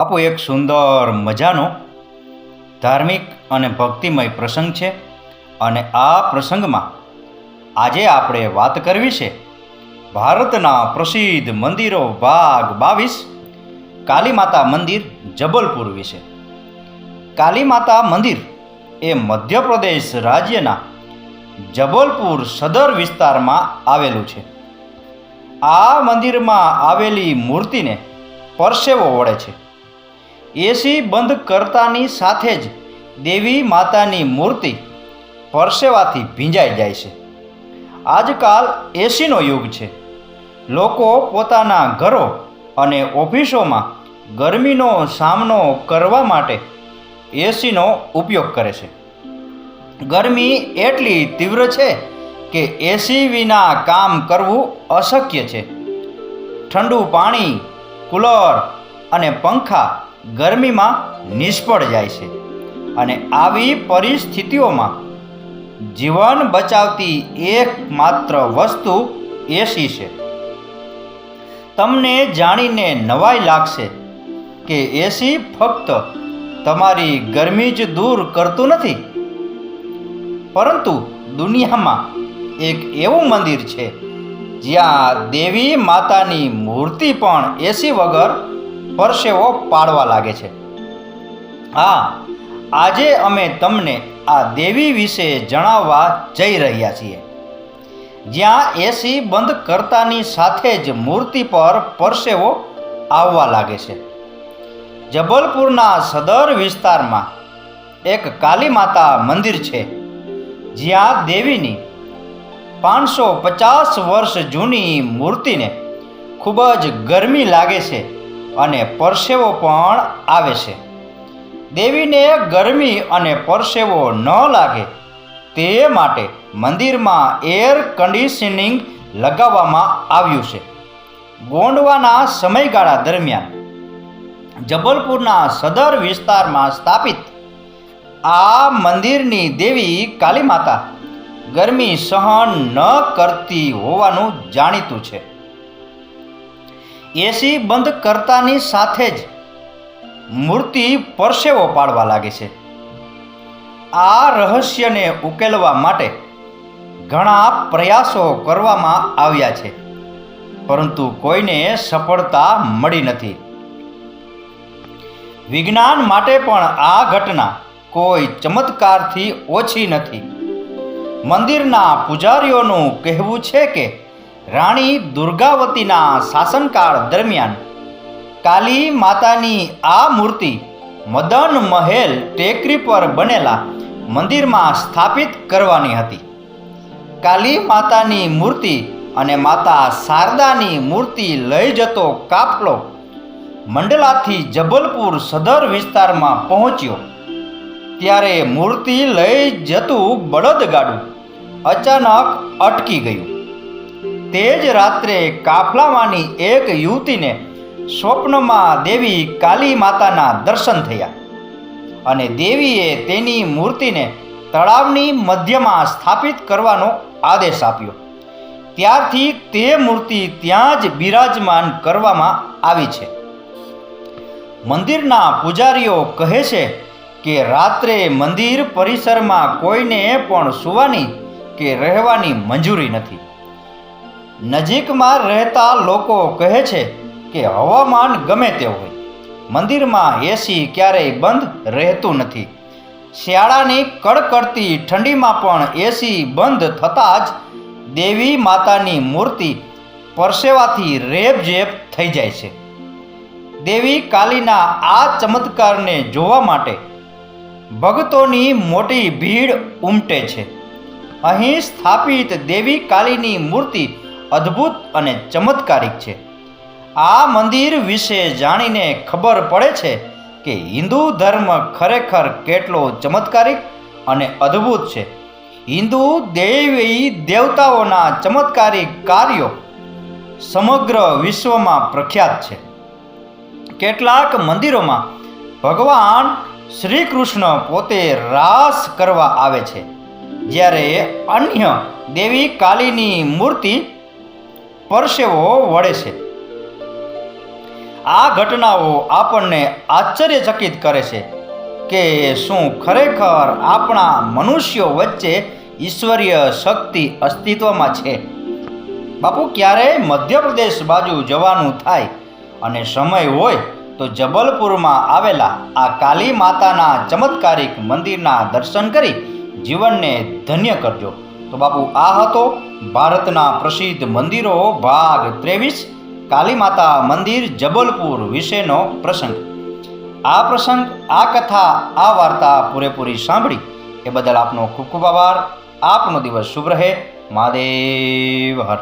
આપો એક સુંદર મજાનો ધાર્મિક અને ભક્તિમય પ્રસંગ છે અને આ પ્રસંગમાં આજે આપણે વાત કરવી છે ભારતના પ્રસિદ્ધ મંદિરો ભાગ 22 કાલી માતા મંદિર જબલપુર વિશે। કાલી માતા મંદિર એ મધ્યપ્રદેશ રાજ્યના જબલપુર સદર વિસ્તારમાં આવેલું છે। આ મંદિરમાં આવેલી મૂર્તિને પરસેવો વળે છે। એસી બંધ કરતાની સાથે જ દેવી માતાની મૂર્તિ પરસેવાથી ભીંજાઈ જાય છે। આજકાલ એસીનો યુગ છે। લોકો પોતાના ઘરો અને ઓફિસોમાં ગરમીનો સામનો કરવા માટે એસીનો ઉપયોગ કરે છે। ગરમી એટલી તીવ્ર છે કે એસી વિના કામ કરવું અશક્ય છે। ઠંડુ પાણી, કુલર અને પંખા ગરમીમાં નિષ્ફળ જાય છે અને આવી પરિસ્થિતિઓમાં જીવન બચાવતી એકમાત્ર વસ્તુ એસી છે। તમને જાણીને નવાઈ લાગશે કે એસી ફક્ત તમારી ગરમી જ દૂર કરતું નથી, પરંતુ દુનિયામાં એક એવું મંદિર છે જ્યાં દેવી માતાની મૂર્તિ પણ એસી વગર પરસેવો પાડવા લાગે છે। હા, આજે અમે તમને આ દેવી વિશે જણાવવા જઈ રહ્યા છીએ, જ્યાં એસી બંધ કરતાની સાથે જ મૂર્તિ પર પરસેવો આવવા લાગે છે। જબલપુરના સદર વિસ્તારમાં એક કાલી માતા મંદિર છે, જ્યાં દેવીની 550 વર્ષ જૂની મૂર્તિને ખૂબ જ ગરમી લાગે છે અને પરસેવો પણ આવે છે। દેવીને ગરમી અને પરસેવો ન લાગે તે માટે મંદિરમાં એર કન્ડિશનિંગ લગાવવામાં આવ્યું છે। ગોંડવાના સમયગાળા દરમિયાન જબલપુરના સદર વિસ્તારમાં સ્થાપિત આ મંદિરની દેવી કાલી માતા ગરમી સહન ન કરતી હોવાનું જાણીતું છે। એસી બંધ કરતાની સાથે જ મૂર્તિ પરસેવો પાડવા લાગે છે। આ રહસ્યને ઉકેલવા માટે ઘણા પ્રયાસો કરવામાં આવ્યા છે, પરંતુ કોઈને સફળતા મળી નથી। વિજ્ઞાન માટે પણ આ ઘટના કોઈ ચમત્કારથી ઓછી નથી। મંદિરના પૂજારીઓનું કહેવું છે કે રાણી દુર્ગાવતીના શાસનકાળ દરમિયાન કાલી માતાની આ મૂર્તિ મદન મહેલ ટેકરી પર બનેલા મંદિરમાં સ્થાપિત કરવાની હતી। કાલી માતાની મૂર્તિ અને માતા શારદાની મૂર્તિ લઈ જતો કાફલો મંડલાથી જબલપુર સદર વિસ્તારમાં પહોંચ્યો, ત્યારે મૂર્તિ લઈ જતું બળદગાડું અચાનક અટકી ગયું। તે જ રાત્રે કાફલામાંની એક યુવતીને સ્વપ્નમાં દેવી કાલી માતાના દર્શન થયા અને દેવીએ તેની મૂર્તિને તળાવની મધ્યમાં સ્થાપિત કરવાનો આદેશ આપ્યો। ત્યારથી તે મૂર્તિ ત્યાં જ બિરાજમાન કરવામાં આવી છે। મંદિરના પૂજારીઓ કહે છે કે રાત્રે મંદિર પરિસરમાં કોઈને પણ સૂવાની કે રહેવાની મંજૂરી નથી। નજીકમાં રહેતા લોકો કહે છે કે હવામાન ગમે તે હોય, મંદિરમાં એસી ક્યારેય બંધ રહેતું નથી। શિયાળાની કડકડતી ઠંડીમાં પણ એસી બંધ થતાં જ દેવી માતાની મૂર્તિ પરસેવાથી રેબઝેબ થઈ જાય છે। દેવી કાલીના આ ચમત્કારને જોવા માટે ભક્તોની મોટી ભીડ ઉમટે છે। અહીં સ્થાપિત દેવી કાલીની મૂર્તિ અદ્ભુત અને ચમત્કારિક છે। આ મંદિર વિશે જાણીને ખબર પડે છે કે હિન્દુ ધર્મ ખરેખર કેટલો ચમત્કારિક અને અદ્ભુત છે। હિન્દુ દેવી દેવતાઓના ચમત્કારિક કાર્યો સમગ્ર વિશ્વમાં પ્રખ્યાત છે। કેટલાક મંદિરોમાં ભગવાન શ્રી કૃષ્ણ પોતે રાસ કરવા આવે છે, જ્યારે અન્ય દેવી કાલીની મૂર્તિ પરસેવો વળે છે। આ ઘટનાઓ આપણને આશ્ચર્યચકિત કરે છે કે શું ખરેખર આપણા મનુષ્યો વચ્ચે ઈશ્વરીય શક્તિ અસ્તિત્વમાં છે. બાપુ, ક્યારેય મધ્યપ્રદેશ બાજુ જવાનું થાય અને સમય હોય તો જબલપુરમાં આવેલા આ કાલી માતાના ચમત્કારિક મંદિરના દર્શન કરી જીવનને ધન્ય કરજો. તો બાપુ, આ હતો ભારતના પ્રસિદ્ધ મંદિરો ભાગ 23 કાલી માતા મંદિર જબલપુર વિશેનો પ્રસંગ. આ પ્રસંગ, આ કથા, આ વાર્તા પૂરેપૂરી સાંભળી એ બદલ આપનો ખૂબ ખૂબ આભાર. આપનો દિવસ શુભ રહે. મહાદેવ હર.